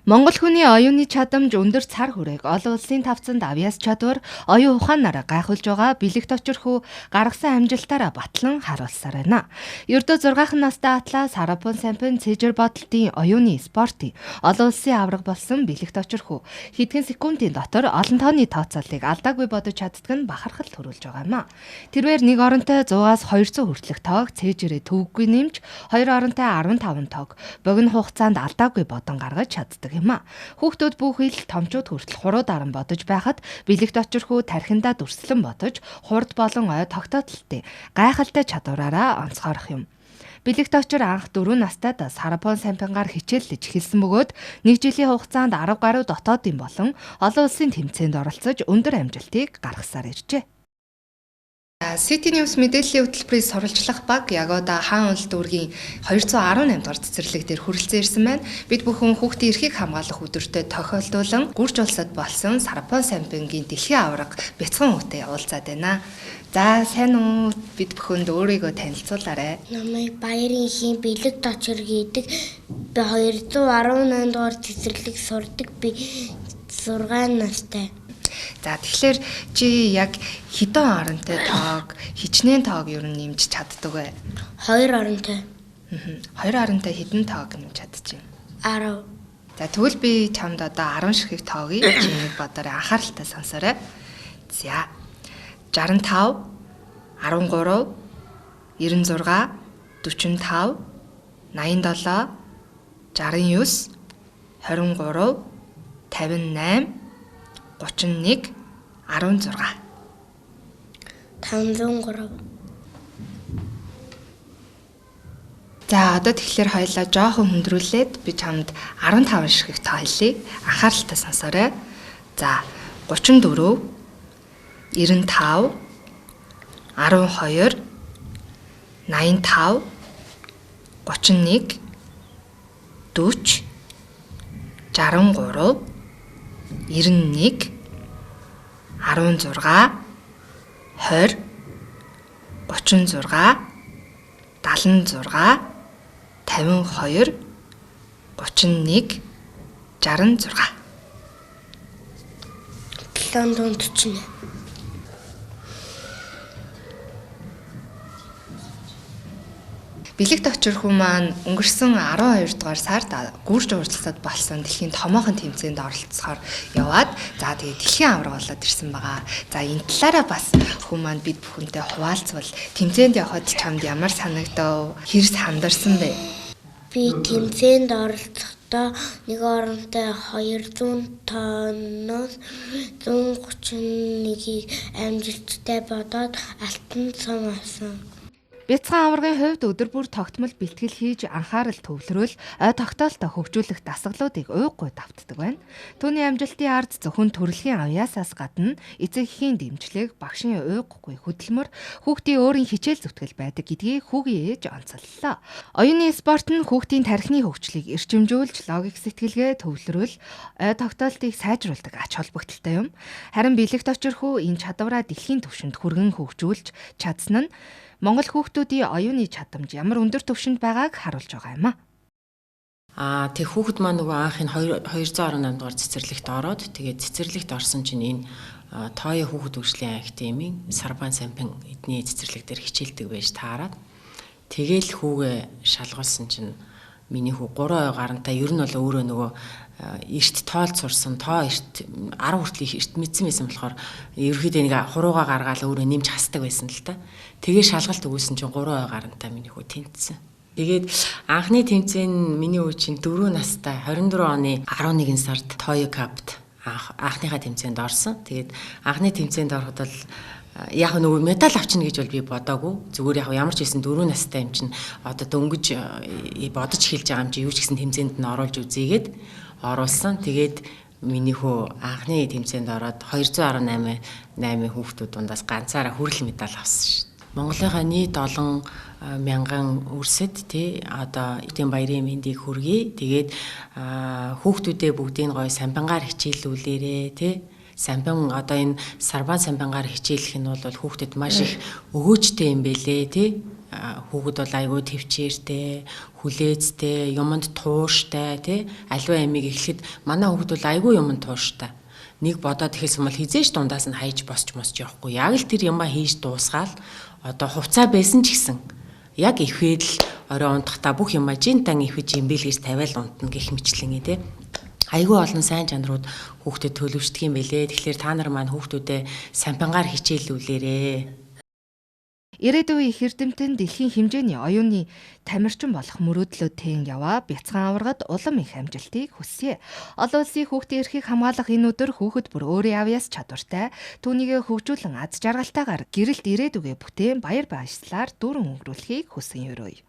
Монгол хүний оюуны чадамж өндөр цар хүрээг олон улсын тавцанд авьяас чадвар оюун ухаанаараа гайхуулж байгаа бэлэгт очирхүү гаргасан амжилтаараа батлан харуулсаар байна. Ердөө 6 настай атлас Харапон Сампин цэжэр бодолтын оюуны спортын олон улсын авраг болсон бэлэгт очирхүү хэдхэн секундын дотор олон тооны тооцооллыг алдаагүй бодож чаддаг нь бахархал төрүүлж байгаа юм а. Тэрээр нэг оронтой 100-аас 200 хүртэлх тоог цэжэрээ төвөггүй нэмж 2 оронтой 15 тоог богино хугацаанд алдаагүй бодон гаргаж чаддаг. Хүүхдүүд бүхэл томчууд хүртэл хуруу даран бодож байхад бэлэгт очирхүү тархиндаа дүрслэн бодож хурд болон ой тогтоотолтой гайхалтай чадвараараа онцгойрох юм. Бэлэгт очир анх 4 настайд Харапон Сампингаар хичээллэж эхэлсэн бөгөөд 1 жилийн хугацаанд 10 гаруй дотоодын болон олон улсын тэмцээнд оролцож өндөр амжилтыг гаргасаар иржээ. City News мэдээллийн хөтөлбөрийн сурвалжлах баг яг одоо хаан улс дүүргийн 218 дугаар цэцэрлэг дээр хүрэлцэн ирсэн байна. Бид бүхэн хүүхдийн эрхийг хамгаалах өдөртөө тохиолдуулан гүрж улсад болсон Харапон Сампингийн дэлхийн аварга бяцхан үүтэй уулзаад байна. За сайн уу, бид бүхэнд өөрийгөө танилцуулаарай. Намайг Баярын хийн бэлэгт очир гэдэг. Би 218 дугаар цэцэрлэг сурдаг. Би 6 настай. За тэгэхээр чи яг хэдэн оронтой тоог, хичнээн тоог юу нэмж чаддаг вэ? 2 оронтой. 2 оронтой хэдэн тоог нэмж чадчих юм? 10. За тэгвэл би чамд одоо 10 ширхэг тоогийг чи нэг бодорой анхааралтай сонсоорой. За 65, 13, 96, 45, 87, 69, 23, 58, 31, 16. 503. За одоо тэгэхээр хоёлаа жоохон хөндрүүлээд би чамд 15 ширхэг тоо хэлье. Анхааралтай сонсоорой. За 34, 95, 12, 85, 31, 40, 63, 91, 16, 20, 36, 76, 52, 31, 66. 740. Бэлэгт очирхүү маань өнгөрсөн 12 дугаар сард гүрж уулзалтад болсон дэлхийн томоохон тэмцээнд оролцохоор яваад за тэгээ дэлхийн авраг болоод ирсэн байгаа. За энэ талаараа бас хүн маань бид бүхэнтэй хуваалцвал тэмцээнд явхад чамд ямар санагдав? Хэрс хандарсан бэ? Би тэмцээнд оролцохдоо нэг оронтой 200 тонноос 131-ийг амжилттай бодоод алтан цом авсан. Бяцхан аваргын хувьд өдөр бүр тогтмол бэлтгэл хийж анхаарал төвлөрөөл ой тогтоолтоо хөгжүүлэх дасгалуудыг уйггүй давтдаг байна. Түүний амжилтын ард зөвхөн төрөлхийн авьяасаас гадна эцэг эхийн дэмжлэг, багшийн уйггүй хөдөлмөр, хүүхдийн өөрийн хичээл зүтгэл байдаг гэдгийг хүүгийн ээж онцоллоо. Оюуны спорт нь хүүхдийн тархины хөгжлийг эрчимжүүлж, логик сэтгэлгээ төвлөрөөл ой тогтоолтыг сайжруулдаг ач холбогдолтой юм. Харин бэлэгт очирхүү энэ чадвараа дэлхийн түвшинд хүргэн хөгжүүлж чадсан нь Монгол хүүхдүүдийн оюуны чадамж ямар өндөр түвшинд байгааг харуулж байгаа юм а. Тэг хүүхэд маань нөгөө анх энэ 218 дугаар цэцэрлэгт ороод тэгээд цэцэрлэгт орсон чинь энэ тооё хүүхэд хөгжлийн академийн Харапон Сампин эдний цэцэрлэг дээр хичээлдэг байж таараад тэгээл хүүгээ шалгуулсан чинь миний хүү 3 ой гарантай ер нь бол өөрөө нөгөө эрт тоолд сурсан тоо эрт 10 хүртэл эрт мэдсэн байсан болохоор ерөөхдөө нэг хурууга гаргаал өөрөө нэмж хасдаг байсан л та. Тэгээ шалгалт өгүүлсэн чинь 3 ой гарантай миний хүү тэнцсэн. Тэгээд анхны тэмцээн миний хүү чинь 4 настай 24 оны 11 сард Тойо Капт анхныхаа тэмцээнд орсон. Тэгээд анхны тэмцээнд ороход бол яг нөгөө медаль авчна гэж бол би бодоагүй. Зүгээр яг ямар ч байсан 4 настай юм чинь одоо дөнгөж бодож эхэлж байгаа юм чи юу ч гэсэн тэмцээнд нь оруулж үзьегээд оруулсан. Тэгээд миний хөө анхны тэмцээнд ороод 218 хүүхдүүд дундаас ганцаараа хүрэл медаль авсан шүү. Монголынхаа нийт олон мянган үрсэд тий одоо эдийн баярын мэндийг хүргэе. Тэгээд хүүхдүүдээ бүгдийг гоё самбангаар хичээлүүлээрээ тий. Самбан одоо энэ Харапон Сампингаар хичээлэх нь бол хүүхдэд маш их өгөөжтэй юм бэлээ тий. хүүхэд бол айгүй төвчээртэй, хүлээцтэй, юмд тууштай тий аливаа ямиг эхлэхэд манай хүүхэд бол айгүй юмд тууштай. Нэг бодоод ихэлсэн бол хизээш дундаас нь хайж босч явахгүй. Яг л тэр юмаа хийж дуусгаал одоо хувцаа байсан ч гэсэн яг ихвээл орой унтахта бүх юмаа жинтан ихвэж юм бэл гэж тавиал унтна гэх мэтлэн тий. Айгүй олон сайн чанарууд хүүхдэд төлөвшдөг юм бэлээ. Тэгэхээр та нар маань хүүхдүүдээ сампингаар хичээлүүлээрээ. Ирээдүйн их эрдэмтэн дэлхийн хэмжээний оюуны тамирчин болох мөрөөдлөөтэй яваа бяцхан аваргад улам их амжилтыг хүсье. Олон улсын хүүхдийн эрхийг хамгаалах энэ өдөр хүүхэд бүр өөрийн авьяас чадвартай түүнийг хөгжүүлэн аз жаргалтайгаар гэрэлт ирээдүгэ бүтээн баяр баясгалаар дүүрэн өнгөрүүлэхийг хүсэн ёрой.